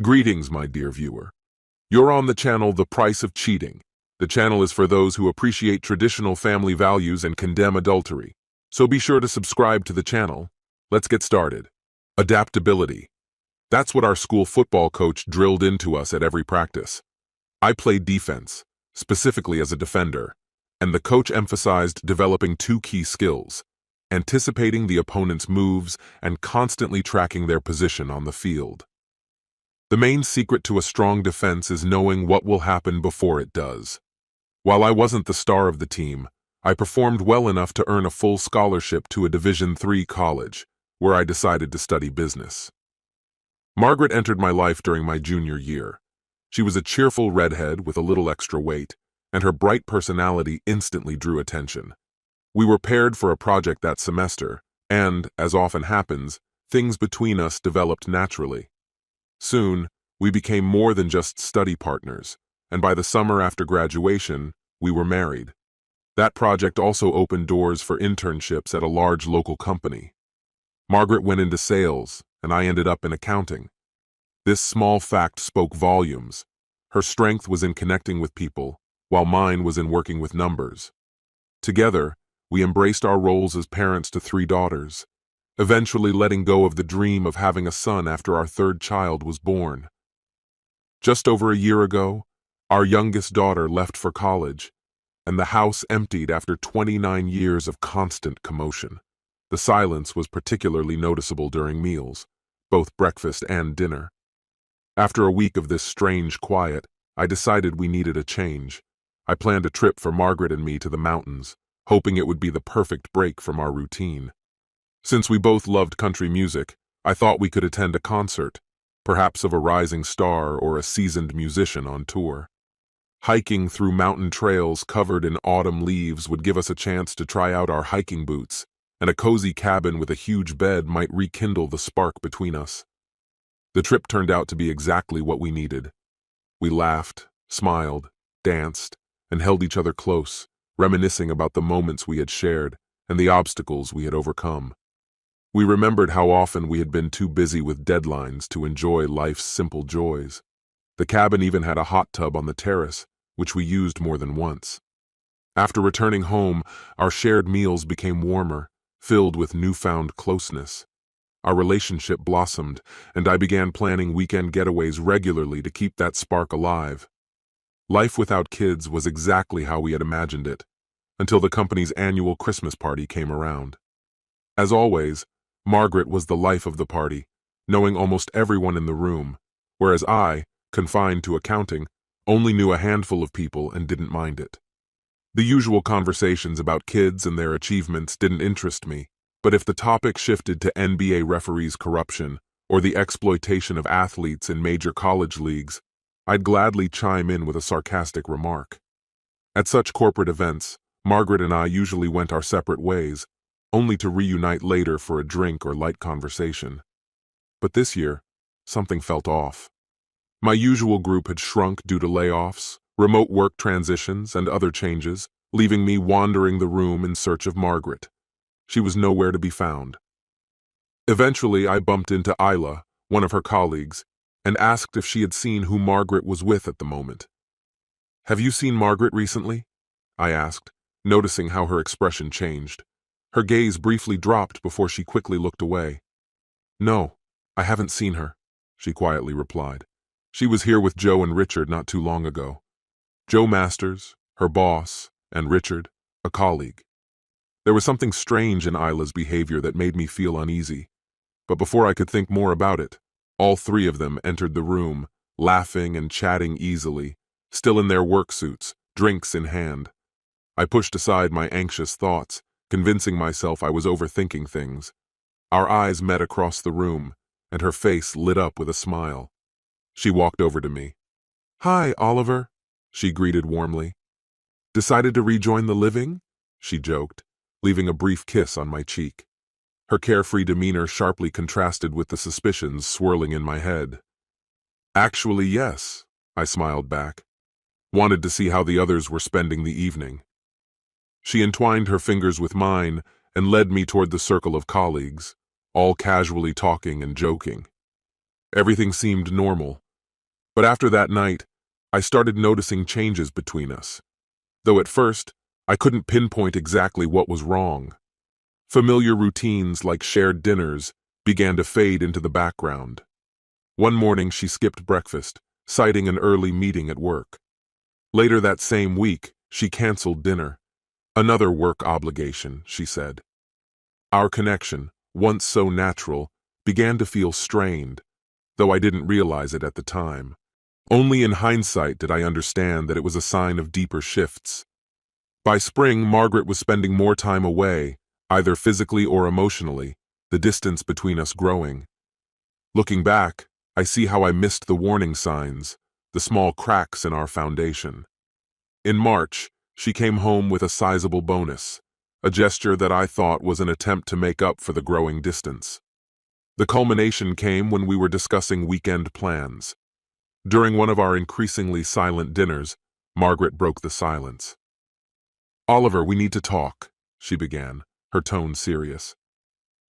Greetings, my dear viewer. You're on the channel The Price of Cheating. The channel is for those who appreciate traditional family values and condemn adultery. So be sure to subscribe to the channel. Let's get started. Adaptability. That's what our school football coach drilled into us at every practice. I played defense, specifically as a defender, and the coach emphasized developing two key skills: anticipating the opponent's moves and constantly tracking their position on the field. The main secret to a strong defense is knowing what will happen before it does. While I wasn't the star of the team, I performed well enough to earn a full scholarship to a Division III college, where I decided to study business. Margaret entered my life during my junior year. She was a cheerful redhead with a little extra weight, and her bright personality instantly drew attention. We were paired for a project that semester, and, as often happens, things between us developed naturally. Soon, we became more than just study partners, and by the summer after graduation, we were married. That project also opened doors for internships at a large local company. Margaret went into sales, and I ended up in accounting. This small fact spoke volumes. Her strength was in connecting with people, while mine was in working with numbers. Together, we embraced our roles as parents to 3 daughters, eventually letting go of the dream of having a son after our 3rd child was born. Just over a year ago, our youngest daughter left for college, and the house emptied after 29 years of constant commotion. The silence was particularly noticeable during meals, both breakfast and dinner. After a week of this strange quiet, I decided we needed a change. I planned a trip for Margaret and me to the mountains, hoping it would be the perfect break from our routine. Since we both loved country music, I thought we could attend a concert, perhaps of a rising star or a seasoned musician on tour. Hiking through mountain trails covered in autumn leaves would give us a chance to try out our hiking boots, and a cozy cabin with a huge bed might rekindle the spark between us. The trip turned out to be exactly what we needed. We laughed, smiled, danced, and held each other close, reminiscing about the moments we had shared and the obstacles we had overcome. We remembered how often we had been too busy with deadlines to enjoy life's simple joys. The cabin even had a hot tub on the terrace, which we used more than once. After returning home, our shared meals became warmer, filled with newfound closeness. Our relationship blossomed, and I began planning weekend getaways regularly to keep that spark alive. Life without kids was exactly how we had imagined it, until the company's annual Christmas party came around. As always, Margaret was the life of the party, knowing almost everyone in the room, whereas I, confined to accounting, only knew a handful of people and didn't mind it. The usual conversations about kids and their achievements didn't interest me, but if the topic shifted to NBA referees' corruption or the exploitation of athletes in major college leagues, I'd gladly chime in with a sarcastic remark. At such corporate events, Margaret and I usually went our separate ways, only to reunite later for a drink or light conversation. But this year, something felt off. My usual group had shrunk due to layoffs, remote work transitions, and other changes, leaving me wandering the room in search of Margaret. She was nowhere to be found. Eventually, I bumped into Isla, one of her colleagues, and asked if she had seen who Margaret was with at the moment. "Have you seen Margaret recently?" I asked, noticing how her expression changed. Her gaze briefly dropped before she quickly looked away. "No, I haven't seen her," she quietly replied. "She was here with Joe and Richard not too long ago. Joe Masters, her boss, and Richard, a colleague." There was something strange in Isla's behavior that made me feel uneasy. But before I could think more about it, all 3 of them entered the room, laughing and chatting easily, still in their work suits, drinks in hand. I pushed aside my anxious thoughts, convincing myself I was overthinking things. Our eyes met across the room, and her face lit up with a smile. She walked over to me. "Hi, Oliver," she greeted warmly. "Decided to rejoin the living?" she joked, leaving a brief kiss on my cheek. Her carefree demeanor sharply contrasted with the suspicions swirling in my head. "Actually, yes," I smiled back. "Wanted to see how the others were spending the evening." She entwined her fingers with mine and led me toward the circle of colleagues, all casually talking and joking. Everything seemed normal, But after that night, I started noticing changes between us. Though at first, I couldn't pinpoint exactly what was wrong. Familiar routines like shared dinners began to fade into the background. One morning she skipped breakfast, citing an early meeting at work. Later that same week, she canceled dinner. Another work obligation, she said. Our connection, once so natural, began to feel strained, though I didn't realize it at the time. Only in hindsight did I understand that it was a sign of deeper shifts. By spring, Margaret was spending more time away, either physically or emotionally, the distance between us growing. Looking back, I see how I missed the warning signs, the small cracks in our foundation. In March, she came home with a sizable bonus, a gesture that I thought was an attempt to make up for the growing distance. The culmination came when we were discussing weekend plans. During one of our increasingly silent dinners, Margaret broke the silence. "Oliver, we need to talk," she began, her tone serious.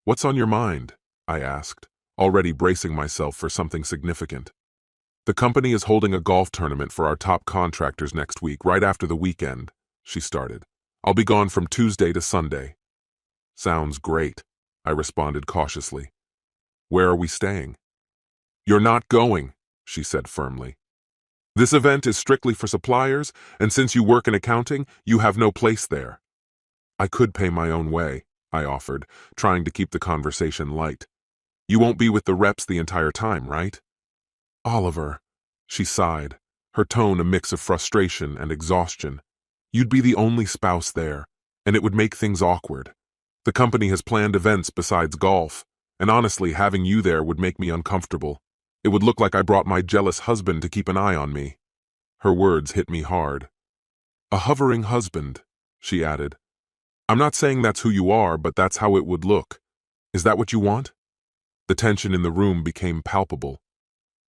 "What's on your mind?" I asked, already bracing myself for something significant. "The company is holding a golf tournament for our top contractors next week, right after the weekend," she started. "I'll be gone from Tuesday to Sunday." "Sounds great," I responded cautiously. "Where are we staying?" "You're not going," she said firmly. "This event is strictly for suppliers, and since you work in accounting, you have no place there." "I could pay my own way," I offered, trying to keep the conversation light. "You won't be with the reps the entire time, right?" "Oliver," she sighed, her tone a mix of frustration and exhaustion. "You'd be the only spouse there, and it would make things awkward. The company has planned events besides golf, and honestly, having you there would make me uncomfortable. It would look like I brought my jealous husband to keep an eye on me." Her words hit me hard. "A hovering husband," she added. "I'm not saying that's who you are, but that's how it would look. Is that what you want?" The tension in the room became palpable.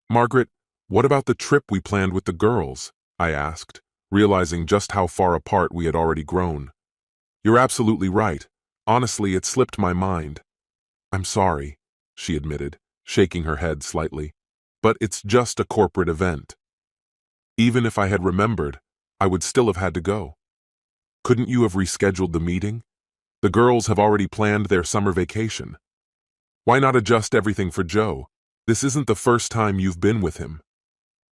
"Margaret, what about the trip we planned with the girls?" I asked, realizing just how far apart we had already grown. "You're absolutely right. Honestly, it slipped my mind." "I'm sorry," she admitted, shaking her head slightly. "But it's just a corporate event." Even if I had remembered, I would still have had to go. "Couldn't you have rescheduled the meeting? The girls have already planned their summer vacation. Why not adjust everything for Joe? This isn't the first time you've been with him."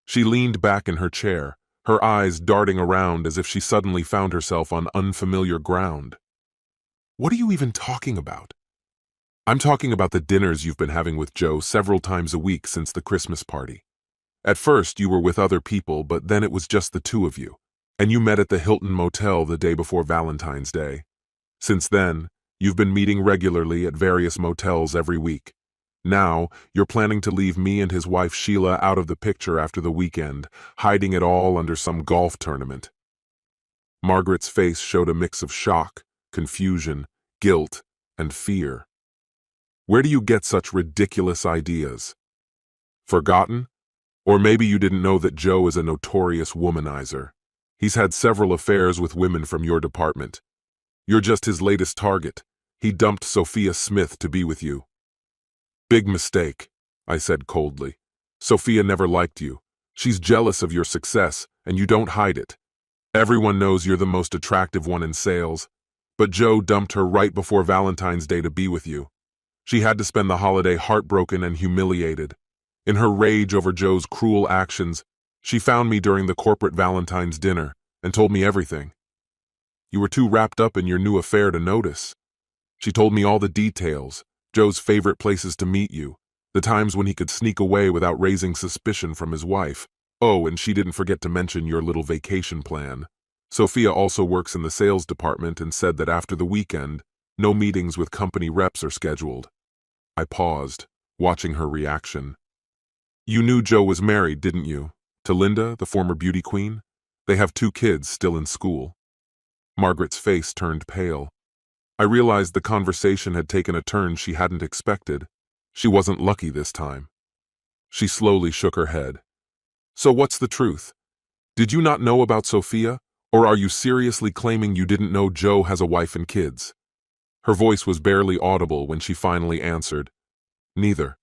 She leaned back in her chair, her eyes darting around as if she suddenly found herself on unfamiliar ground. "What are you even talking about?" "I'm talking about the dinners you've been having with Joe several times a week since the Christmas party. At first, you were with other people, but then it was just the two of you, and you met at the Hilton Motel the day before Valentine's Day. Since then, you've been meeting regularly at various motels every week. Now, you're planning to leave me and his wife Sheila out of the picture after the weekend, hiding it all under some golf tournament." Margaret's face showed a mix of shock, confusion, guilt, and fear. "Where do you get such ridiculous ideas? Forgotten? Or maybe you didn't know that Joe is a notorious womanizer. He's had several affairs with women from your department. You're just his latest target. He dumped Sophia Smith to be with you." "Big mistake," I said coldly. "Sophia never liked you. She's jealous of your success, and you don't hide it. Everyone knows you're the most attractive one in sales, but Joe dumped her right before Valentine's Day to be with you. She had to spend the holiday heartbroken and humiliated. In her rage over Joe's cruel actions, she found me during the corporate Valentine's dinner and told me everything. You were too wrapped up in your new affair to notice. She told me all the details, Joe's favorite places to meet you, the times when he could sneak away without raising suspicion from his wife. Oh, and she didn't forget to mention your little vacation plan. Sophia also works in the sales department and said that after the weekend, no meetings with company reps are scheduled." I paused, watching her reaction. "You knew Joe was married, didn't you? To Linda, the former beauty queen? They have 2 kids still in school." Margaret's face turned pale. I realized the conversation had taken a turn she hadn't expected. She wasn't lucky this time. She slowly shook her head. "So what's the truth? Did you not know about Sophia, or are you seriously claiming you didn't know Joe has a wife and kids?" Her voice was barely audible when she finally answered, "Neither."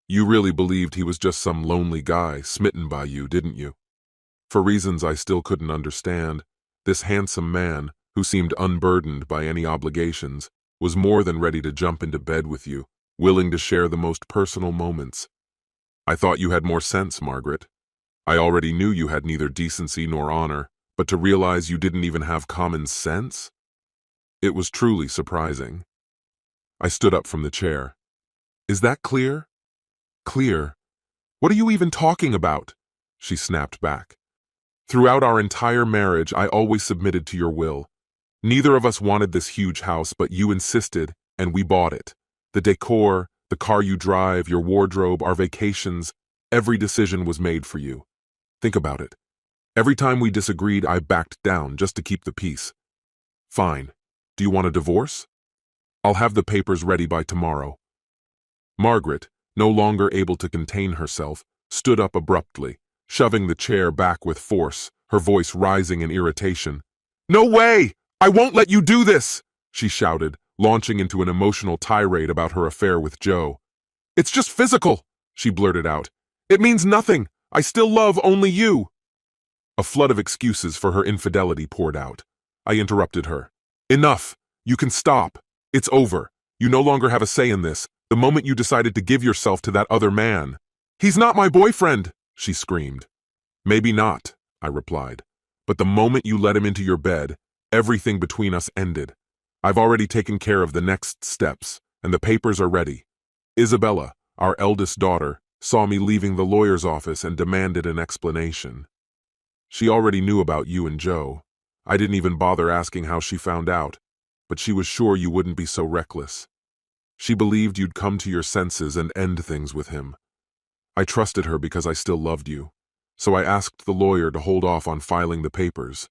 You really believed he was just some lonely guy smitten by you, didn't you? For reasons I still couldn't understand, this handsome man, who seemed unburdened by any obligations, was more than ready to jump into bed with you, willing to share the most personal moments. I thought you had more sense, Margaret. I already knew you had neither decency nor honor, but to realize you didn't even have common sense? It was truly surprising. I stood up from the chair. Is that clear? Clear? What are you even talking about? She snapped back. Throughout our entire marriage, I always submitted to your will. Neither of us wanted this huge house, but you insisted, and we bought it. The decor, the car you drive, your wardrobe, our vacations, every decision was made for you. Think about it. Every time we disagreed, I backed down just to keep the peace. Fine. Do you want a divorce? I'll have the papers ready by tomorrow. Margaret, no longer able to contain herself, stood up abruptly, shoving the chair back with force, her voice rising in irritation. No way! I won't let you do this! She shouted, launching into an emotional tirade about her affair with Joe. It's just physical, she blurted out. It means nothing. I still love only you. A flood of excuses for her infidelity poured out. I interrupted her. Enough. You can stop. It's over. You no longer have a say in this, the moment you decided to give yourself to that other man. He's not my boyfriend, she screamed. Maybe not, I replied. But the moment you let him into your bed, everything between us ended. I've already taken care of the next steps, and the papers are ready. Isabella, our eldest daughter, saw me leaving the lawyer's office and demanded an explanation. She already knew about you and Joe. I didn't even bother asking how she found out, but she was sure you wouldn't be so reckless. She believed you'd come to your senses and end things with him. I trusted her because I still loved you, so I asked the lawyer to hold off on filing the papers.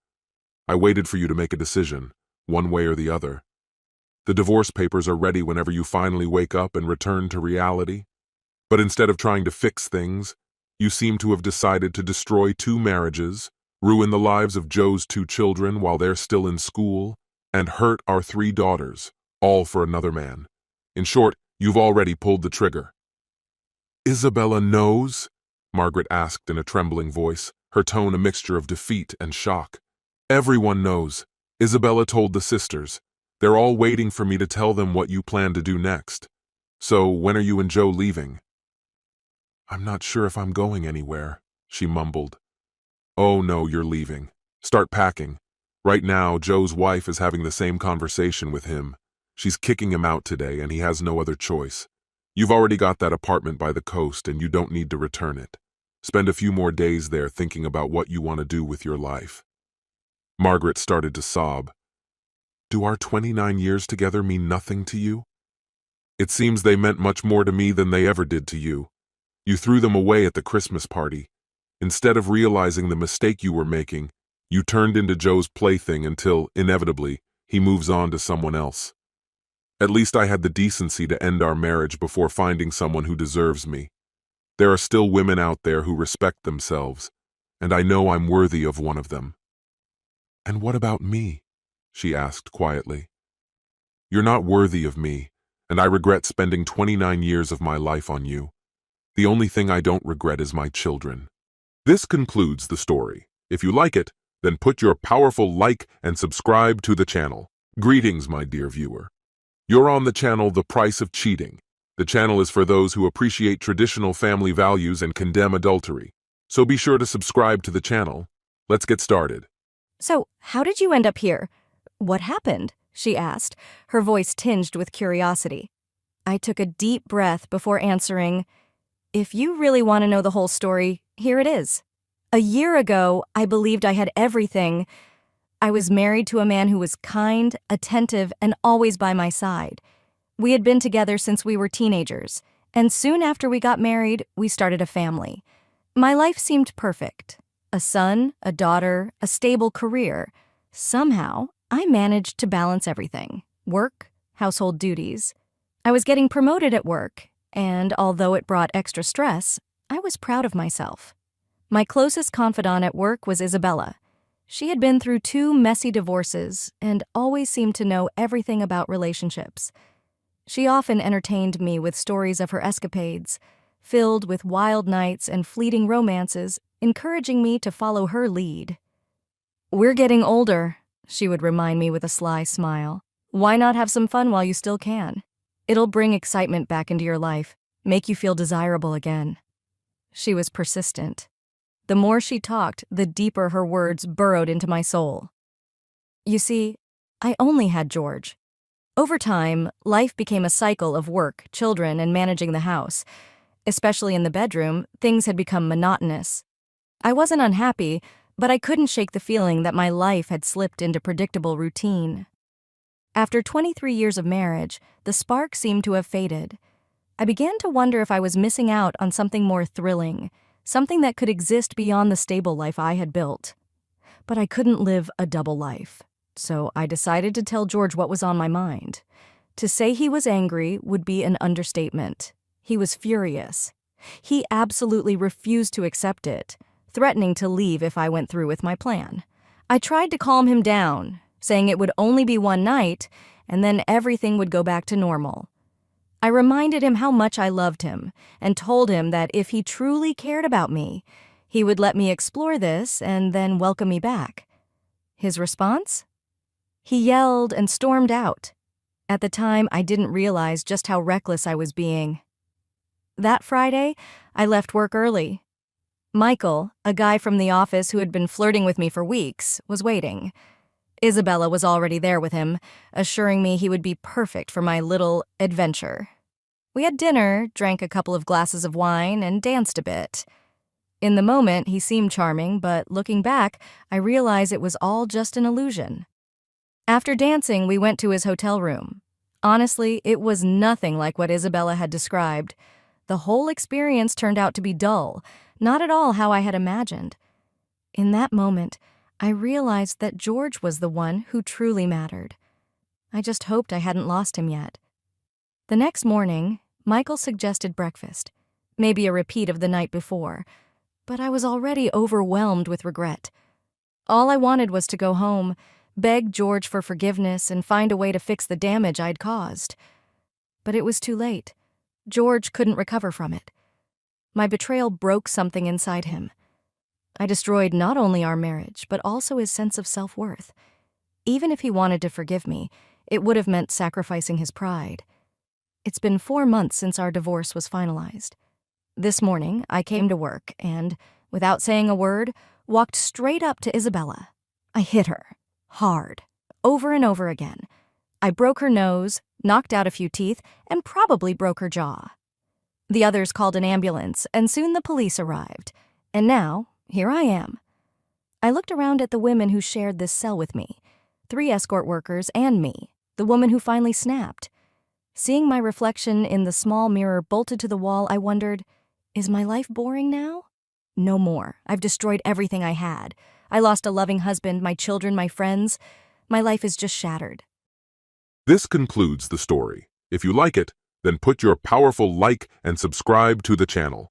I waited for you to make a decision, one way or the other. The divorce papers are ready whenever you finally wake up and return to reality. But instead of trying to fix things, you seem to have decided to destroy 2 marriages, ruin the lives of Joe's 2 children while they're still in school, and hurt our 3 daughters, all for another man. In short, you've already pulled the trigger. Isabella knows? Margaret asked in a trembling voice, her tone a mixture of defeat and shock. Everyone knows. Isabella told the sisters. They're all waiting for me to tell them what you plan to do next. So, when are you and Joe leaving? I'm not sure if I'm going anywhere, she mumbled. Oh no, you're leaving. Start packing. Right now, Joe's wife is having the same conversation with him. She's kicking him out today, and he has no other choice. You've already got that apartment by the coast, and you don't need to return it. Spend a few more days there thinking about what you want to do with your life. Margaret started to sob. Do our 29 years together mean nothing to you? It seems they meant much more to me than they ever did to you. You threw them away at the Christmas party. Instead of realizing the mistake you were making, you turned into Joe's plaything until, inevitably, he moves on to someone else. At least I had the decency to end our marriage before finding someone who deserves me. There are still women out there who respect themselves, and I know I'm worthy of one of them. And what about me? She asked quietly. You're not worthy of me, and I regret spending 29 years of my life on you. The only thing I don't regret is my children. This concludes the story. If you like it, then put your powerful like and subscribe to the channel. Greetings, my dear viewer. You're on the channel The Price of Cheating. The channel is for those who appreciate traditional family values and condemn adultery. So be sure to subscribe to the channel. Let's get started. So, how did you end up here? What happened? She asked, her voice tinged with curiosity. I took a deep breath before answering, If you really want to know the whole story, here it is. A year ago, I believed I had everything. I was married to a man who was kind, attentive, and always by my side. We had been together since we were teenagers, and soon after we got married, we started a family. My life seemed perfect. A son, a daughter, a stable career. Somehow, I managed to balance everything. Work, household duties. I was getting promoted at work, and although it brought extra stress, I was proud of myself. My closest confidant at work was Isabella. She had been through 2 messy divorces and always seemed to know everything about relationships. She often entertained me with stories of her escapades, filled with wild nights and fleeting romances, encouraging me to follow her lead. "We're getting older," she would remind me with a sly smile. "Why not have some fun while you still can? It'll bring excitement back into your life, make you feel desirable again." She was persistent. The more she talked, the deeper her words burrowed into my soul. You see, I only had George. Over time, life became a cycle of work, children, and managing the house. Especially in the bedroom, things had become monotonous. I wasn't unhappy, but I couldn't shake the feeling that my life had slipped into predictable routine. After 23 years of marriage, the spark seemed to have faded. I began to wonder if I was missing out on something more thrilling, something that could exist beyond the stable life I had built. But I couldn't live a double life, so I decided to tell George what was on my mind. To say he was angry would be an understatement. He was furious. He absolutely refused to accept it, threatening to leave if I went through with my plan. I tried to calm him down, saying it would only be one night, and then everything would go back to normal. I reminded him how much I loved him, and told him that if he truly cared about me, he would let me explore this and then welcome me back. His response? He yelled and stormed out. At the time, I didn't realize just how reckless I was being. That Friday, I left work early. Michael, a guy from the office who had been flirting with me for weeks, was waiting. Isabella was already there with him, assuring me he would be perfect for my little adventure. We had dinner, drank a couple of glasses of wine, and danced a bit. In the moment, he seemed charming, but looking back, I realized it was all just an illusion. After dancing, we went to his hotel room. Honestly, it was nothing like what Isabella had described. The whole experience turned out to be dull, not at all how I had imagined. In that moment, I realized that George was the one who truly mattered. I just hoped I hadn't lost him yet. The next morning, Michael suggested breakfast, maybe a repeat of the night before, but I was already overwhelmed with regret. All I wanted was to go home, beg George for forgiveness, and find a way to fix the damage I'd caused. But it was too late. George couldn't recover from it. My betrayal broke something inside him. I destroyed not only our marriage, but also his sense of self-worth. Even if he wanted to forgive me, it would have meant sacrificing his pride. It's been 4 months since our divorce was finalized. This morning, I came to work and, without saying a word, walked straight up to Isabella. I hit her, hard, over and over again. I broke her nose, knocked out a few teeth, and probably broke her jaw. The others called an ambulance, and soon the police arrived. And now, here I am. I looked around at the women who shared this cell with me, 3 escort workers and me, the woman who finally snapped. Seeing my reflection in the small mirror bolted to the wall, I wondered, is my life boring now? No more. I've destroyed everything I had. I lost a loving husband, my children, my friends. My life is just shattered. This concludes the story. If you like it, then put your powerful like and subscribe to the channel.